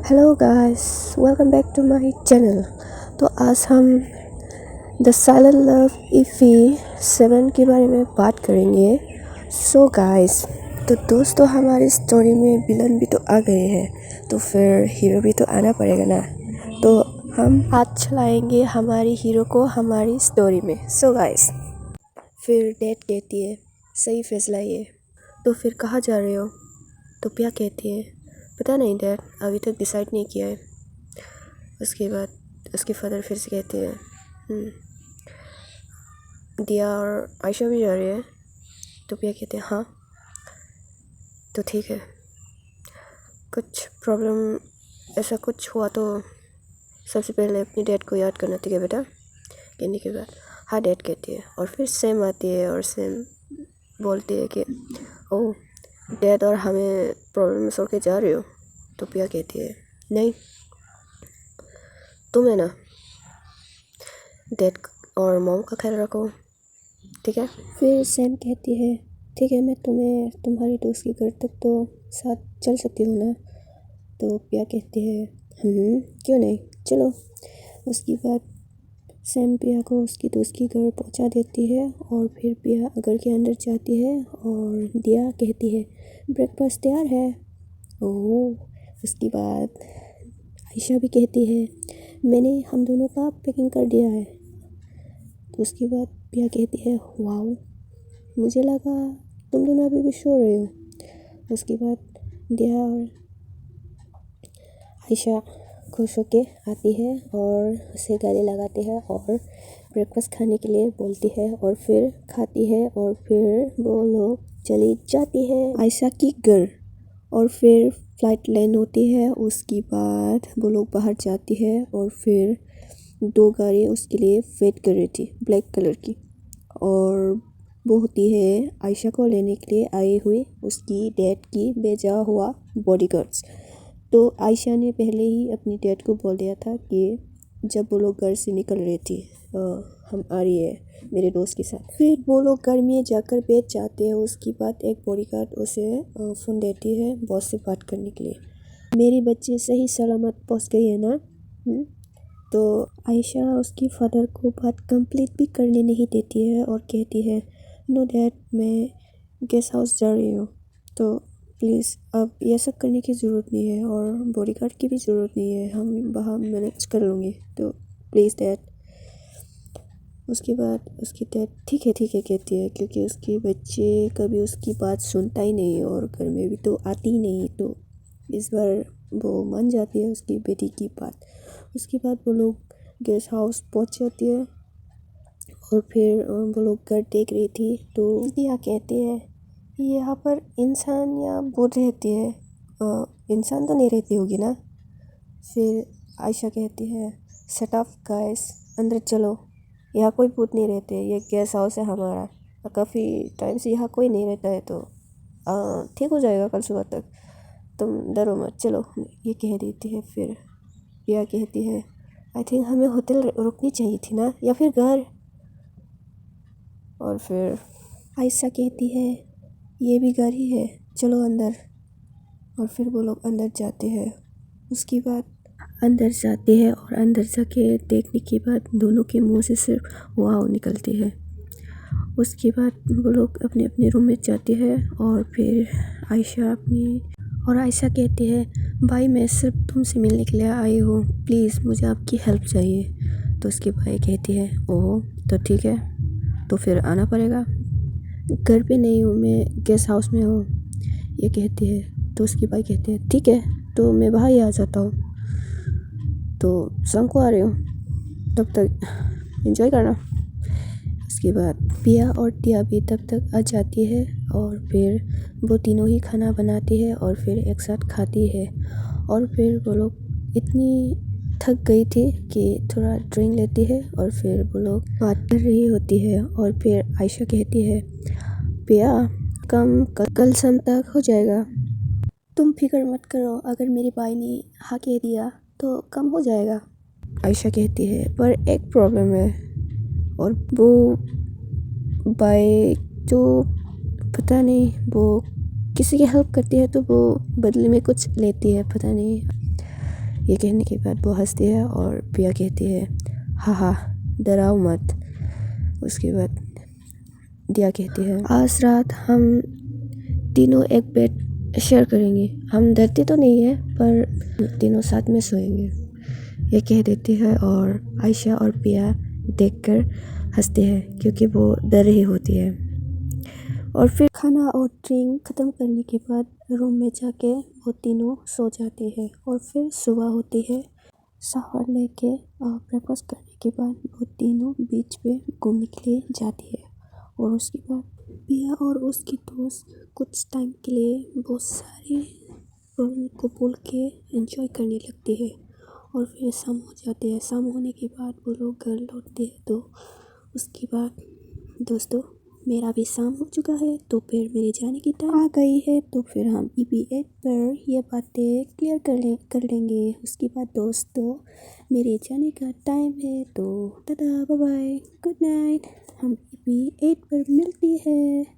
Hello guys, welcome back to my channel. तो आज हम द साइलेंट लव इफ़ी 7 के बारे में बात करेंगे। सो गाइस, तो दोस्तों हमारी स्टोरी में विलन भी तो आ गए हैं, तो फिर हीरो भी तो आना पड़ेगा ना। तो हम हाथ चलाएंगे हमारी हीरो को हमारी स्टोरी में। सो गाइस, फिर डेट कहती है सही फैसला ये। तो फिर कहाँ जा रहे हो? तो प्रिया कहती है पता नहीं डैड, अभी तक डिसाइड नहीं किया है। उसके बाद उसके फादर फिर से कहते हैं दिया और आयशा भी जा रही है। तो प्रिया कहते हैं हाँ तो ठीक है, कुछ प्रॉब्लम ऐसा कुछ हुआ तो सबसे पहले अपनी डैड को याद करना, ठीक है बेटा। कहने के बाद हाँ डैड कहती है, और फिर सेम आती है और सेम बोलती है कि ओह डैड और हमें प्रॉब्लम में छोड़ के जा रहे हो। तो प्रिया कहती है नहीं, तुम है ना डैड और मॉम का ख्याल रखो, ठीक है। फिर सैम कहती है ठीक है, मैं तुम्हें तुम्हारी दोस्त के घर तक तो साथ चल सकती हूँ ना। तो प्रिया कहती है क्यों नहीं, चलो। उसके बाद सैम प्रिया को उसकी दोस्त के घर पहुँचा देती है और फिर प्रिया घर के अंदर जाती है और दिया कहती है ब्रेकफास्ट तैयार है। ओह, उसके बाद आयशा भी कहती है मैंने हम दोनों का पैकिंग कर दिया है। तो उसके बाद प्रिया कहती है वाओ, मुझे लगा तुम दोनों अभी भी सो रहे हो। उसके बाद दिया और आयशा खुश होके आती है और उसे गले लगाती है और ब्रेकफास्ट खाने के लिए बोलती है और फिर खाती है और फिर वो लोग चली जाती है आयशा की घर। और फिर फ्लाइट लैंड होती है। उसके बाद वो लोग बाहर जाती है और फिर दो गाड़ी उसके लिए वेट कर रही थी ब्लैक कलर की, और वो होती है आयशा को लेने के लिए आए हुए उसकी डैड की भेजा हुआ बॉडीगार्ड्स। तो आयशा ने पहले ही अपनी डैड को बोल दिया था कि जब वो लोग घर से निकल रही थी हम आ रही है मेरे दोस्त के साथ। फिर वो लोग घर में जाकर बैठ जाते हैं। उसके बाद एक बॉडीगार्ड उसे फ़ोन देती है बॉस से बात करने के लिए। मेरी बच्ची सही सलामत पहुंच गई है ना। तो आयशा उसके फादर को बात कंप्लीट भी करने नहीं देती है और कहती है नो डैड, मैं गेस्ट हाउस जा रही हूँ, तो प्लीज़ अब ये सब करने की ज़रूरत नहीं है और बॉडीगार्ड की भी ज़रूरत नहीं है, हम बाहर मैनेज कर लूँगी, तो प्लीज़ डैड। उसके बाद उसकी डैड ठीक है कहती है, क्योंकि उसके बच्चे कभी उसकी बात सुनता ही नहीं और घर में भी तो आती ही नहीं, तो इस बार वो मान जाती है उसकी बेटी की बात। उसके बाद वो लोग गेस्ट हाउस पहुंच जाती है और फिर वो लोग घर देख रही थी। तो दिया कहती है यहाँ पर इंसान या भूत रहती है, इंसान तो नहीं रहती होगी ना। फिर आयशा कहती है शट अप गाइस, अंदर चलो, यहाँ कोई भूत नहीं रहते, ये गेस्ट हाउस है हमारा, काफ़ी टाइम से यहाँ कोई नहीं रहता है, तो ठीक हो जाएगा कल सुबह तक, तुम डरो मत, चलो, ये कह देती है। फिर प्रिया कहती है आई थिंक हमें होटल रुकनी चाहिए थी ना, या फिर घर। और फिर आयशा कहती है ये भी घर ही है, चलो अंदर। और फिर वो लोग अंदर जाते हैं। उसके बाद अंदर जाते हैं और अंदर जाके देखने के बाद दोनों के मुंह से सिर्फ वाव निकलती है। उसके बाद वो लोग अपने अपने रूम में जाते हैं और फिर आयशा कहती है भाई मैं सिर्फ तुमसे मिलने के लिए आई हूँ, प्लीज़ मुझे आपकी हेल्प चाहिए। तो उसकी भाई कहती है ओह तो ठीक है, तो फिर आना पड़ेगा, घर पे नहीं हूँ मैं, गेस्ट हाउस में हूँ, ये कहती है। तो उसकी भाई कहते हैं ठीक है, तो मैं बाहर ही आ जाता हूँ, तो शाम को आ रही हूँ, तब तक एंजॉय करना। उसके बाद पिया और टिया भी तब तक आ जाती है और फिर वो तीनों ही खाना बनाती है और फिर एक साथ खाती है। और फिर वो लोग इतनी थक गई थी कि थोड़ा ड्रिंक लेती है और फिर वो लोग बात कर रही होती है। और फिर आयशा कहती है पिया कम कल शाम तक हो जाएगा, तुम फिक्र मत करो, अगर मेरे भाई ने हाँ कह दिया तो कम हो जाएगा। आयशा कहती है पर एक प्रॉब्लम है, और वो भाई जो पता नहीं वो किसी की हेल्प करती है तो वो बदले में कुछ लेती है, पता नहीं। ये कहने के बाद वो हंसती है और पिया कहती है हाँ डराओ मत। उसके बाद दिया कहती है आज रात हम तीनों एक बेड शेयर करेंगे। हम डरते तो नहीं है पर तीनों साथ में सोएंगे, ये कह देती है। और आयशा और पिया देखकर हंसते हैं क्योंकि वो डर रही होती है। और फिर खाना और ड्रिंक ख़त्म करने के बाद रूम में जाके वो तीनों सो जाते हैं। और फिर सुबह होती है, शावर लेके और ब्रेकफास्ट करने के बाद वो तीनों बीच पे घूमने के लिए जाती है। और उसके बाद पिया और उसकी दोस्त कुछ टाइम के लिए बहुत सारे को बोल के एंजॉय करने लगती है। और फिर शाम हो जाते हैं। शाम होने के बाद वो लोग घर लौटते हैं। तो उसके बाद दोस्तों मेरा भी शाम हो चुका है, तो फिर मेरे जाने की टाइम आ गई है। तो फिर हम EP8 पर ये बातें क्लियर कर लेंगे। उसके बाद दोस्तों मेरे जाने का टाइम है, तो tata bye bye good night. हम EP8 पर मिलती है।